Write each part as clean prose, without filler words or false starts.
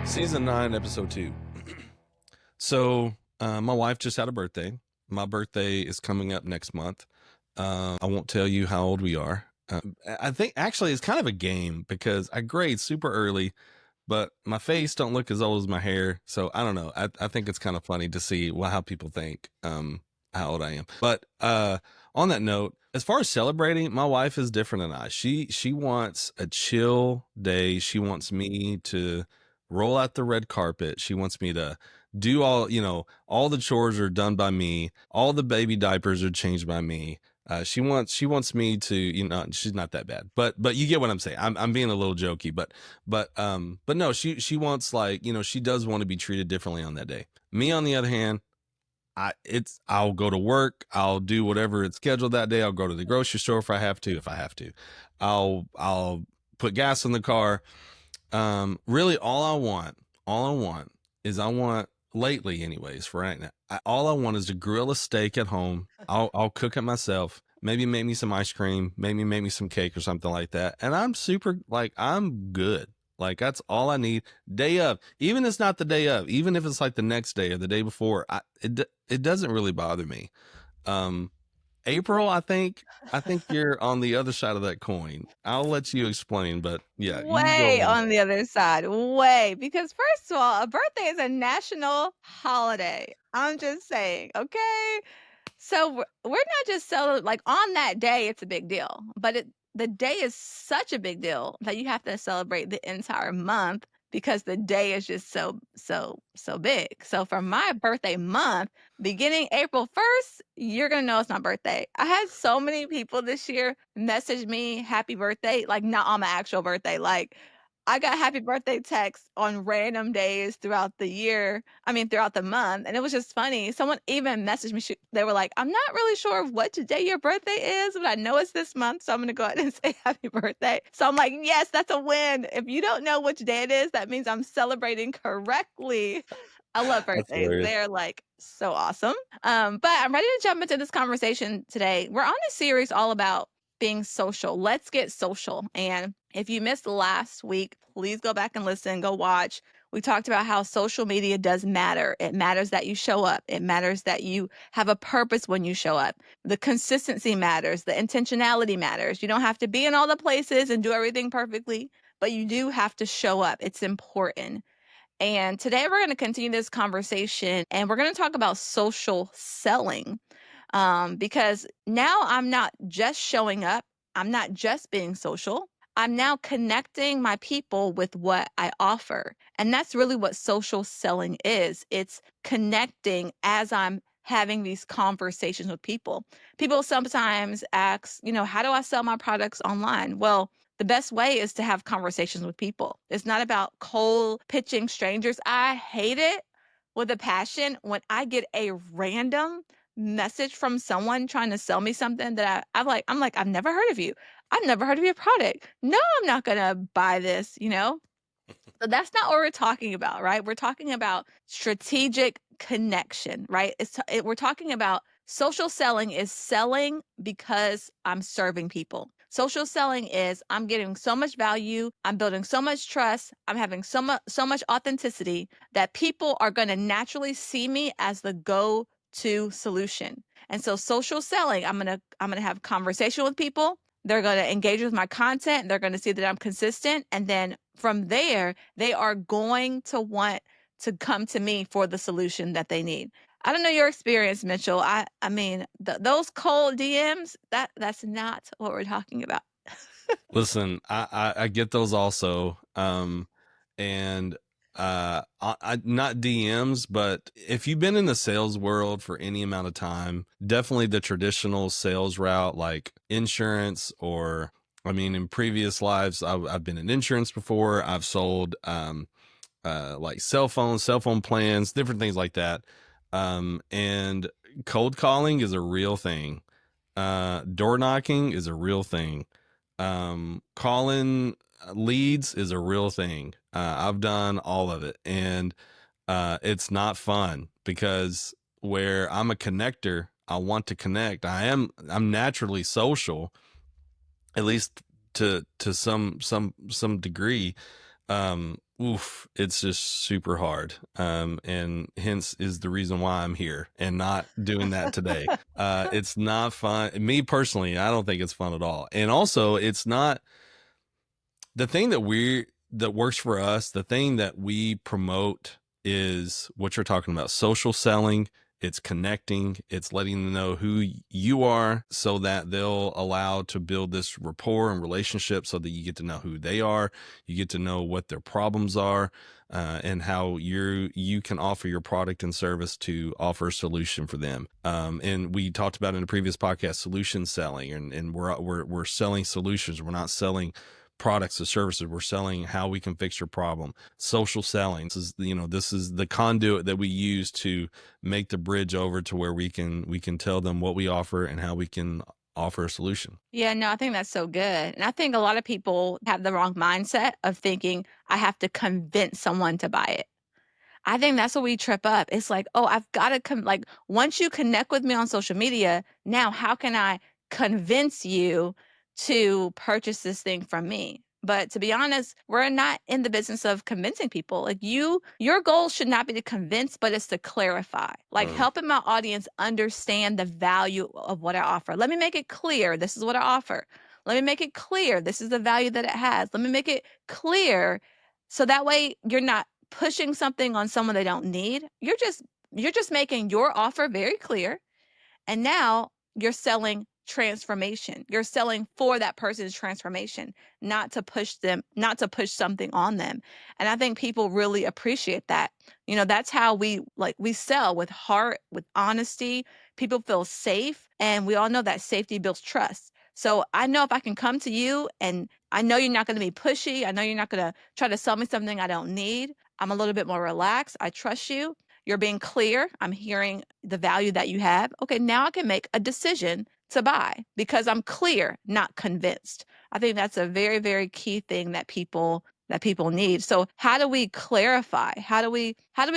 Season 9, episode 2. So, my wife just had a birthday. My birthday is coming up next month. I won't tell you how old we are. I think actually it's kind of a game because I grade super early, but my face don't look as old as my hair. So I don't know. I think it's kind of funny to see how people think how old I am. But on that note, as far as celebrating, my wife is different than I. She wants a chill day. She wants me to roll out the red carpet. She wants me to do all the chores are done by me. All the baby diapers are changed by me. She wants me to, she's not that bad, but you get what I'm saying. I'm being a little jokey, but no, she wants, like, she does want to be treated differently on that day. Me, on the other hand, I'll go to work, I'll do whatever it's scheduled that day. I'll go to the grocery store if I have to. I'll put gas in the car. Really, all I want is lately, anyways, for right now, all I want is to grill a steak at home. I'll cook it myself. Maybe make me some ice cream. Maybe make me some cake or something like that. And I'm good. Like, that's all I need. Day of, even if it's not the day of, even if it's like the next day or the day before, it doesn't really bother me. Um, April, I think you're on the other side of that coin. I'll let you explain, but yeah, you go Way ahead. on the other side, way, because first of all, a birthday is a national holiday. I'm just saying, okay? So we're not just like on that day, it's a big deal, but the day is such a big deal that you have to celebrate the entire month because the day is just so big. So for my birthday month, beginning April 1st, you're gonna know it's my birthday. I had so many people this year message me happy birthday, like not on my actual birthday. Like I got happy birthday texts on random days throughout the year. I mean, throughout the month. And it was just funny. Someone even messaged me. They were like, I'm not really sure what day your birthday is, but I know it's this month. So I'm going to go ahead and say happy birthday. So I'm like, yes, that's a win. If you don't know which day it is, that means I'm celebrating correctly. I love That's birthdays. hilarious. They're like so awesome. But I'm ready to jump into this conversation today. We're on a series all about being social. Let's get social. And if you missed last week, please go back and listen, go watch. We talked about how social media does matter. It matters that you show up. It matters that you have a purpose when you show up. The consistency matters. The intentionality matters. You don't have to be in all the places and do everything perfectly, but you do have to show up. It's important. And today we're going to continue this conversation and we're going to talk about social selling, because now I'm not just showing up, I'm not just being social. I'm now connecting my people with what I offer. And that's really what social selling is. It's connecting as I'm having these conversations with people. People sometimes ask, how do I sell my products online? Well, the best way is to have conversations with people. It's not about cold pitching strangers. I hate it with a passion when I get a random message from someone trying to sell me something that I'm like, I've never heard of you. I've never heard of your product. No, I'm not gonna buy this. So that's not what we're talking about, right? We're talking about strategic connection, right? We're talking about social selling is selling because I'm serving people. Social selling is I'm getting so much value, I'm building so much trust, I'm having so much authenticity that people are going to naturally see me as the go-to solution. And so social selling, I'm going to have conversation with people, they're going to engage with my content. They're going to see that I'm consistent. And then from there, they are going to want to come to me for the solution that they need. I don't know your experience, Mitchell. I mean, those cold DMs, that's not what we're talking about. Listen, I get those also. And not DMs, but if you've been in the sales world for any amount of time, definitely the traditional sales route, like insurance, or I mean, in previous lives, I've been in insurance before. I've sold like cell phone plans, different things like that. And cold calling is a real thing. Door knocking is a real thing. Calling leads is a real thing. I've done all of it, and it's not fun because where I'm a connector, I want to connect. I'm naturally social, at least to some degree. Oof, it's just super hard. And hence is the reason why I'm here and not doing that today. It's not fun. Me personally, I don't think it's fun at all. And also, it's not the thing that works for us. The thing that we promote is what you're talking about: social selling. It's connecting. It's letting them know who you are, so that they'll allow to build this rapport and relationship, so that you get to know who they are. You get to know what their problems are, and how you can offer your product and service to offer a solution for them. And we talked about in a previous podcast, solution selling, and we're selling solutions. We're not selling products or services. We're selling how we can fix your problem. Social selling. This is the conduit that we use to make the bridge over to where we can tell them what we offer and how we can offer a solution. Yeah, no, I think that's so good. And I think a lot of people have the wrong mindset of thinking I have to convince someone to buy it. I think that's what we trip up. It's like, oh, I've got to come. Like, once you connect with me on social media, now how can I convince you to purchase this thing from me? But to be honest, we're not in the business of convincing people. Like, your goal should not be to convince, but it's to clarify. Like, Mm. helping my audience understand the value of what I offer. Let me make it clear. This is what I offer. Let me make it clear. This is the value that it has. Let me make it clear so that way you're not pushing something on someone they don't need. You're just making your offer very clear, and now you're selling transformation. You're selling for that person's transformation, not to push them, not to push something on them. And I think people really appreciate that. That's how we sell with heart, with honesty. People feel safe, and we all know that safety builds trust. So I know if I can come to you and I know you're not going to be pushy, I know you're not going to try to sell me something I don't need. I'm a little bit more relaxed. I trust you. You're being clear. I'm hearing the value that you have. Okay, now I can make a decision to buy because I'm clear, not convinced. I think that's a very, very key thing that people need. So how do we clarify? How do we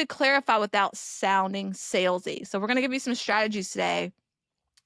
clarify without sounding salesy? So we're going to give you some strategies today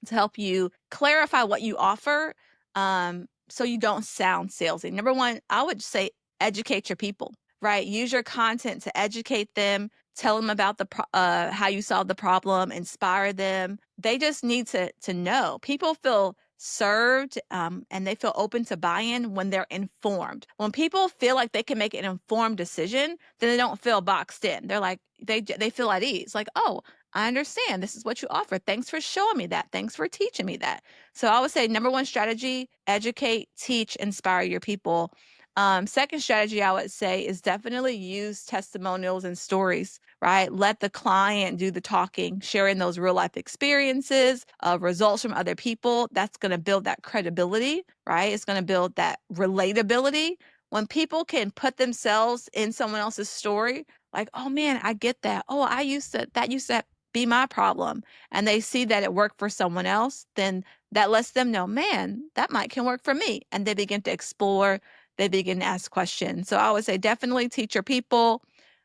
to help you clarify what you offer, so you don't sound salesy. Number one, I would say educate your people, right? Use your content to educate them, tell them about how you solve the problem, inspire them. They just need to know. People feel served, and they feel open to buy-in when they're informed. When people feel like they can make an informed decision, then they don't feel boxed in. They're like they feel at ease. Like, oh, I understand. This is what you offer. Thanks for showing me that. Thanks for teaching me that. So I would say number one strategy: educate, teach, inspire your people. Second strategy I would say is definitely use testimonials and stories, right? Let the client do the talking, sharing those real life experiences, results from other people. That's going to build that credibility, right? It's going to build that relatability. When people can put themselves in someone else's story, like, oh man, I get that. Oh, that used to be my problem. And they see that it worked for someone else, then that lets them know, man, that might can work for me. And they begin to explore, they begin to ask questions. So I would say definitely teach your people,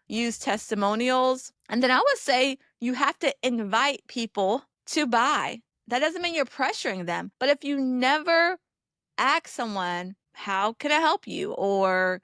use testimonials. And then I would say you have to invite people to buy. That doesn't mean you're pressuring them, but if you never ask someone, how can I help you? Or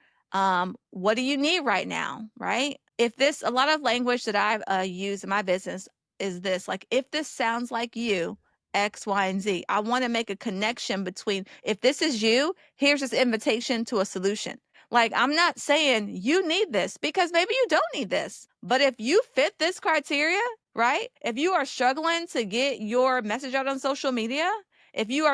what do you need right now? Right? If this, a lot of language that I've used in my business is this, like, if this sounds like you, X, Y, and Z, I want to make a connection between, if this is you, here's this invitation to a solution. Like, I'm not saying you need this because maybe you don't need this. But if you fit this criteria, right? If you are struggling to get your message out on social media, if you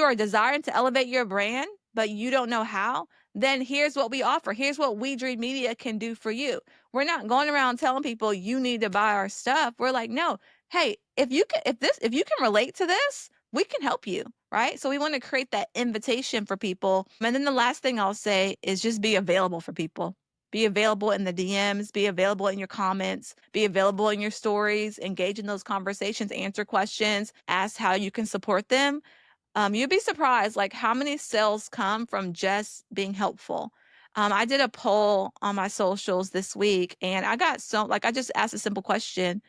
are desiring to elevate your brand, but you don't know how, then here's what we offer. Here's what We Dream Media can do for you. We're not going around telling people you need to buy our stuff. We're like, no, hey, if you can relate to this, we can help you, right? So we want to create that invitation for people. And then the last thing I'll say is just be available for people. Be available in the DMs, be available in your comments, be available in your stories, engage in those conversations, answer questions, ask how you can support them. You'd be surprised, like, how many sales come from just being helpful. I did a poll on my socials this week, and I got so, like, I just asked a simple question,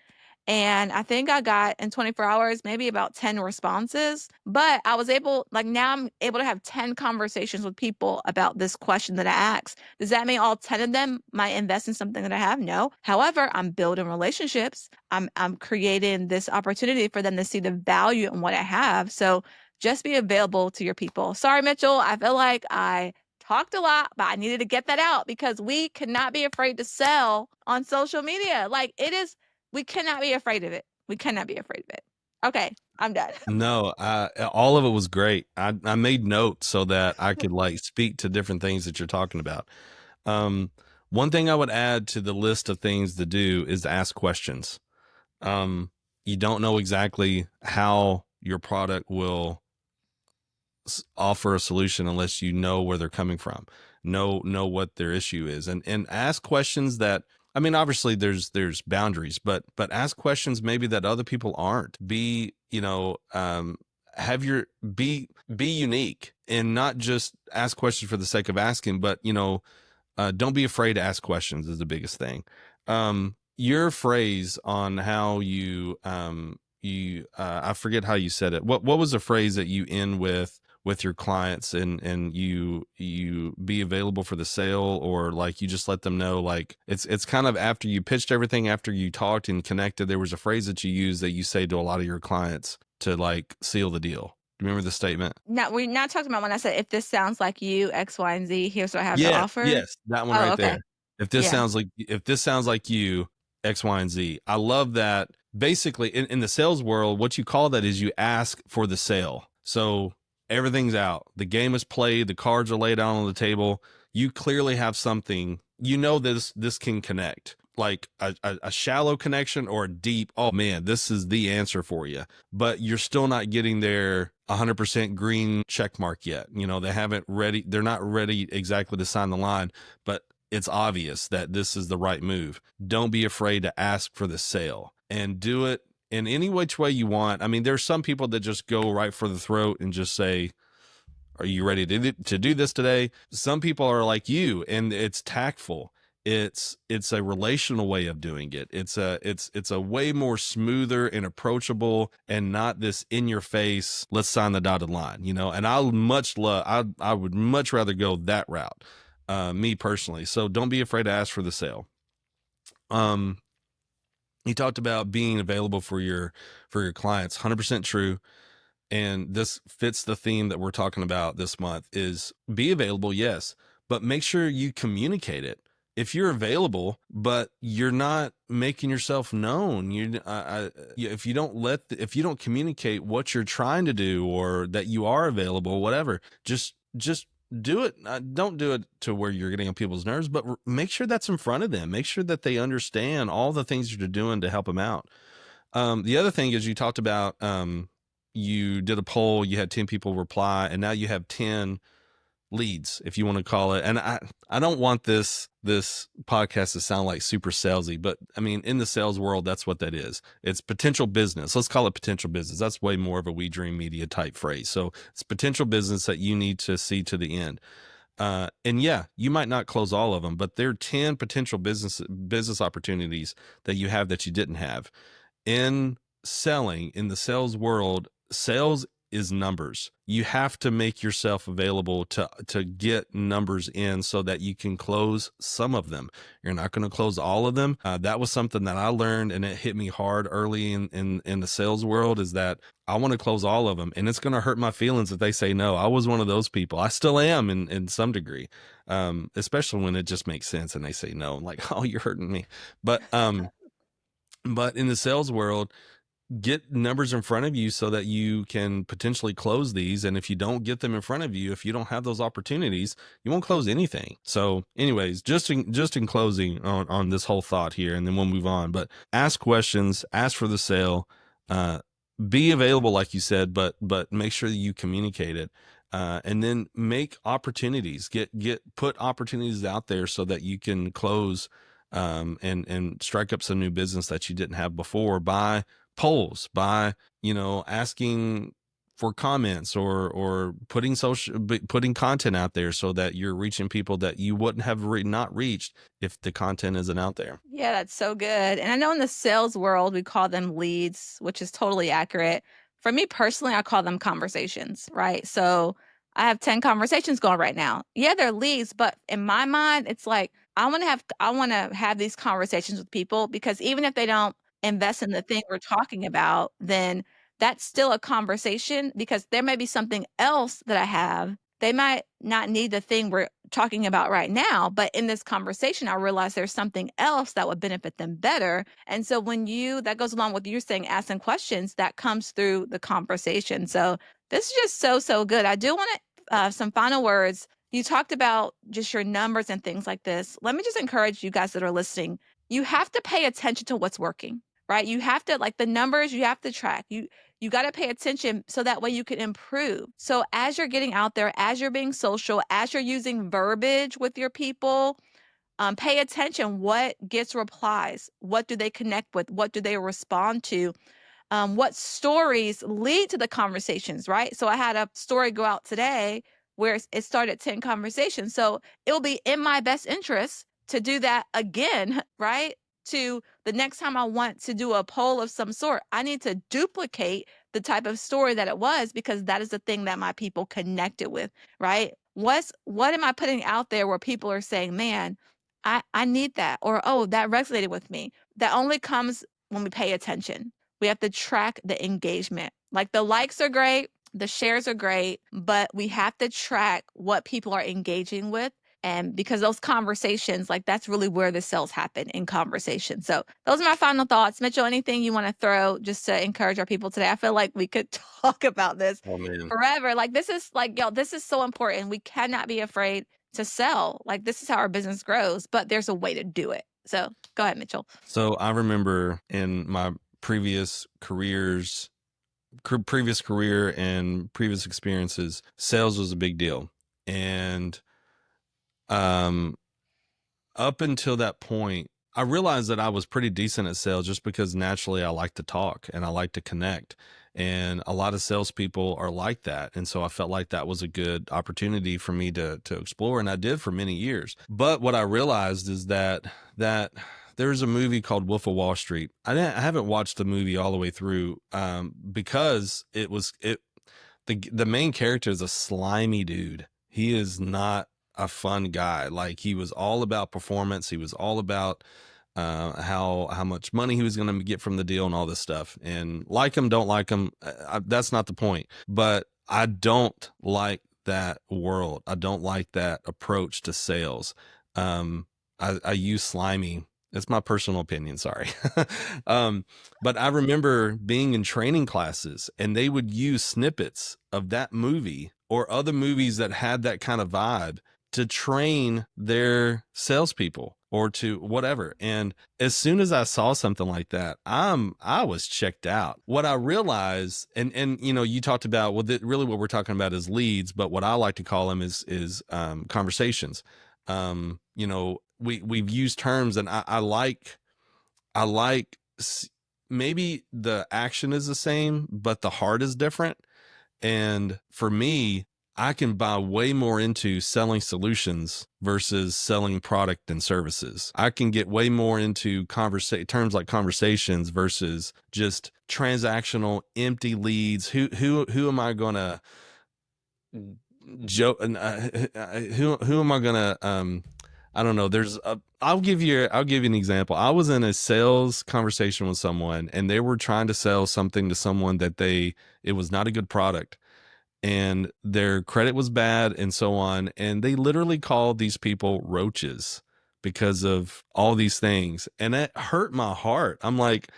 And I think I got in 24 hours, maybe about 10 responses. But I was able, like now I'm able to have 10 conversations with people about this question that I asked. Does that mean all 10 of them might invest in something that I have? No. However, I'm building relationships. I'm creating this opportunity for them to see the value in what I have. So just be available to your people. Sorry, Mitchell. I feel like I talked a lot, but I needed to get that out because we cannot be afraid to sell on social media. Like it is, we cannot be afraid of it. We cannot be afraid of it. Okay, I'm done. No, all of it was great. I made notes so that I could like speak to different things that you're talking about. One thing I would add to the list of things to do is to ask questions. You don't know exactly how your product will offer a solution unless you know where they're coming from, know what their issue is, and ask questions that, I mean, obviously there's boundaries, but ask questions maybe that other people aren't. Be, have your be unique and not just ask questions for the sake of asking, but don't be afraid to ask questions is the biggest thing. Your phrase on how I forget how you said it. What was the phrase that you end with your clients, and you be available for the sale, or like you just let them know, like it's kind of after you pitched everything, after you talked and connected, there was a phrase that you use that you say to a lot of your clients to like seal the deal. Remember the statement? Now we're not talking about when I said if this sounds like you, X, Y, and Z, here's what I have to Yes, offer. yes, that one Oh, right okay. there. If this Yeah. sounds like you, X, Y, and Z. I love that. Basically, in the sales world, what you call that is you ask for the sale. So everything's out. The game is played. The cards are laid out on the table. You clearly have something. You know this can connect. Like a shallow connection or a deep, oh man, this is the answer for you. But you're still not getting there 100% green check mark yet. They're not ready exactly to sign the line, but it's obvious that this is the right move. Don't be afraid to ask for the sale and do it in any which way you want. I mean, there's some people that just go right for the throat and just say, are you ready to do this today? Some people are like you, and it's tactful. It's a relational way of doing it. It's a way more smoother and approachable, and not this in your face, let's sign the dotted line, and I would much rather go that route, me personally. So don't be afraid to ask for the sale. You talked about being available for your clients. 100% true. And this fits the theme that we're talking about this month. Is be available, yes, but make sure you communicate it. If you're available but you're not making yourself known, if you don't communicate what you're trying to do, or that you are available, whatever, just do it. Don't do it to where you're getting on people's nerves, but make sure that's in front of them. Make sure that they understand all the things that you're doing to help them out. The other thing is, you talked about, you did a poll, you had 10 people reply, and now you have 10 leads, if you want to call it. And I don't want this podcast to sound like super salesy, but I mean, in the sales world, that's what that is. It's potential business. Let's call it potential business. That's way more of a We Dream Media type phrase. So it's potential business that you need to see to the end. And yeah, you might not close all of them, but there are 10 potential business opportunities that you have that you didn't have. In selling, in the sales world, sales is numbers. You have to make yourself available to get numbers in so that you can close some of them. You're not going to close all of them. That was something that I learned, and it hit me hard early in the sales world, is that I want to close all of them, and it's going to hurt my feelings if they say no. I was one of those people. I still am in some degree, especially when it just makes sense and they say no. I'm like, oh, you're hurting me. But in the sales world, get numbers in front of you so that you can potentially close these. And if you don't get them in front of you, if you don't have those opportunities, you won't close anything. So anyways, just in closing on this whole thought here, and then we'll move on, but ask questions, ask for the sale, be available, like you said, but make sure that you communicate it. And then make opportunities, put opportunities out there so that you can close, and strike up some new business that you didn't have before, by polls, by, asking for comments or putting content out there so that you're reaching people that you wouldn't have not reached if the content isn't out there. Yeah, that's so good. And I know in the sales world, we call them leads, which is totally accurate. For me personally, I call them conversations, right? So I have 10 conversations going right now. Yeah, they're leads, but in my mind, it's like I want to have these conversations with people because even if they don't invest in the thing we're talking about, then that's still a conversation because there may be something else that I have. They might not need the thing we're talking about right now, but in this conversation, I realize there's something else that would benefit them better. And so that goes along with you saying asking questions, that comes through the conversation. So this is just so, so good. I do want some final words. You talked about just your numbers and things like this. Let me just encourage you guys that are listening. You have to pay attention to what's working, right? You have to, like the numbers, you have to track. You got to pay attention so that way you can improve. So as you're getting out there, as you're being social, as you're using verbiage with your people, pay attention. What gets replies? What do they connect with? What do they respond to? What stories lead to the conversations, right? So I had a story go out today where it started 10 conversations. So it'll be in my best interest to do that again, right? To the next time I want to do a poll of some sort, I need to duplicate the type of story that it was because that is the thing that my people connected with, right? What am I putting out there where people are saying, man, I need that, or oh, that resonated with me. That only comes when we pay attention. We have to track the engagement. Like the likes are great, the shares are great, but we have to track what people are engaging with. And because those conversations, like that's really where the sales happen, in conversation. So those are my final thoughts. Mitchell, anything you want to throw just to encourage our people today? I feel like we could talk about this Oh man. forever. Like this is like, y'all, this is so important. We cannot be afraid to sell. Like this is how our business grows, but there's a way to do it. So go ahead, Mitchell. So I remember in my previous careers, previous career and previous experiences, sales was a big deal. And up until that point, I realized that I was pretty decent at sales just because naturally I like to talk and I like to connect. And a lot of salespeople are like that. And so I felt like that was a good opportunity for me to explore. And I did for many years. But what I realized is that there's a movie called Wolf of Wall Street. I haven't watched the movie all the way through because the main character is a slimy dude. He is not a fun guy. Like he was all about performance. He was all about how much money he was going to get from the deal and all this stuff. And like him, don't like him. That's not the point. But I don't like that world. I don't like that approach to sales. I use slimy. It's my personal opinion. Sorry. But I remember being in training classes and they would use snippets of that movie or other movies that had that kind of vibe to train their salespeople or to whatever. And as soon as I saw something like that, I was checked out. What I realized, and you know, you talked about, well, really what we're talking about is leads, but what I like to call them is conversations. You know, we've used terms, and I like maybe the action is the same, but the heart is different. And for me, I can buy way more into selling solutions versus selling product and services. I can get way more into terms like conversations versus just transactional, empty leads. Who am I going to joke? Who am I going to? I don't know. I'll give you an example. I was in a sales conversation with someone, and they were trying to sell something to someone that it was not a good product. And their credit was bad and so on. And they literally called these people roaches because of all these things. And it hurt my heart. I'm like,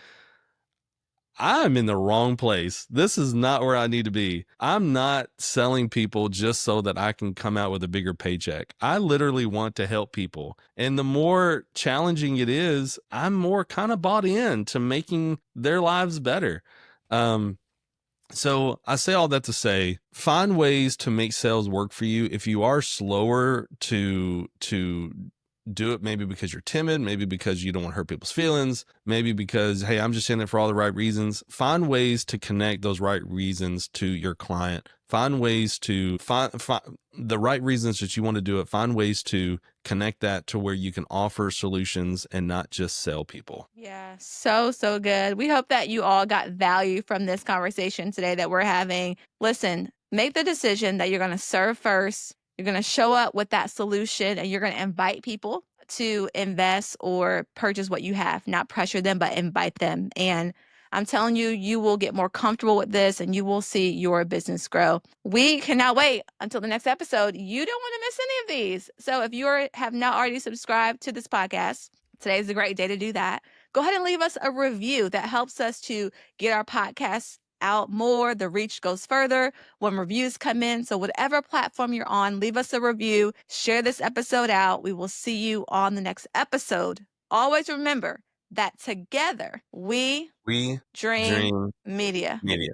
I'm in the wrong place. This is not where I need to be. I'm not selling people just so that I can come out with a bigger paycheck. I literally want to help people. And the more challenging it is, I'm more kind of bought in to making their lives better. So I say all that to say, find ways to make sales work for you. If you are slower to do it maybe because you're timid, maybe because you don't want to hurt people's feelings, maybe because, hey, I'm just in it for all the right reasons. Find ways to connect those right reasons to your client. Find ways to find the right reasons that you want to do it. Find ways to connect that to where you can offer solutions and not just sell people. Yeah, so good. We hope that you all got value from this conversation today that we're having. Listen, make the decision that you're going to serve first. You're going to show up with that solution and you're going to invite people to invest or purchase what you have, not pressure them, but invite them. And I'm telling you, you will get more comfortable with this and you will see your business grow. We cannot wait until the next episode. You don't want to miss any of these. So if you have not already subscribed to this podcast, today's a great day to do that. Go ahead and leave us a review. That helps us to get our podcasts out more. The reach goes further when reviews come in. So whatever platform you're on, leave us a review. Share this episode out. We will see you on the next episode. Always remember that together we We dream dream media. media.